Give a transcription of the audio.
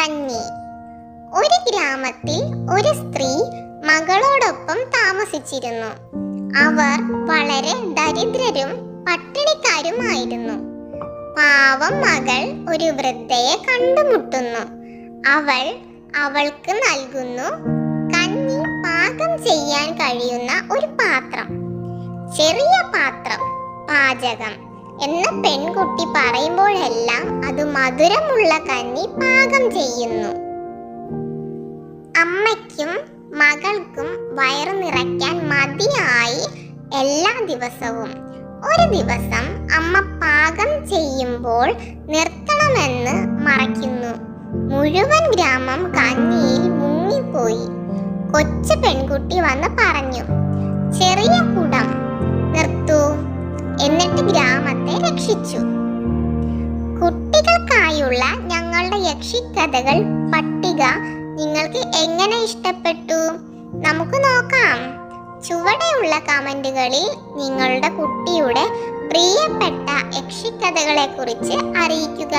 കഞ്ഞി. ഒരു ഗ്രാമത്തിൽ ഒരു സ്ത്രീ മകളോടൊപ്പം താമസിച്ചിരുന്നു. അവർ വളരെ ദരിദ്രരും പട്ടിണിക്കാരുമായിരുന്നു. പാവം മകൾ ഒരു വൃദ്ധയെ കണ്ടുമുട്ടുന്നു. അവൾ അവൾക്ക് നൽകുന്നു കഞ്ഞി പാകം ചെയ്യാൻ കഴിയുന്ന ഒരു പാത്രം. ചെറിയ പാത്രം, പാചകം എന്ന പെൺകുട്ടി പറയുമ്പോഴെല്ലാം അത് മധുരമുള്ള കഞ്ഞി പാകം ചെയ്യുന്നു. അമ്മയ്ക്കും മകൾക്കും വയറു നിറയ്ക്കാൻ മതിയായി എല്ലാ ദിവസവും. ഒരു ദിവസം അമ്മ പാകം ചെയ്യുമ്പോൾ നിർത്തണമെന്ന് മറക്കുന്നു. മുഴുവൻ ഗ്രാമം കഞ്ഞിയിൽ മുങ്ങിപ്പോയി. കൊച്ചു പെൺകുട്ടി വന്ന് പറഞ്ഞു, ചെറിയ കുടം നിർത്തൂ. എന്നിട്ട് ഗ്രാമത്തെ രക്ഷിച്ചു. കുട്ടികൾക്കായുള്ള ഞങ്ങളുടെ യക്ഷിക്കഥകൾ പട്ടിക നിങ്ങൾക്ക് എങ്ങനെ ഇഷ്ടപ്പെട്ടു? നമുക്ക് നോക്കാം. ചുവടെയുള്ള കമന്റുകളിൽ നിങ്ങളുടെ കുട്ടിയുടെ പ്രിയപ്പെട്ട യക്ഷിക്കഥകളെ കുറിച്ച് അറിയിക്കുക.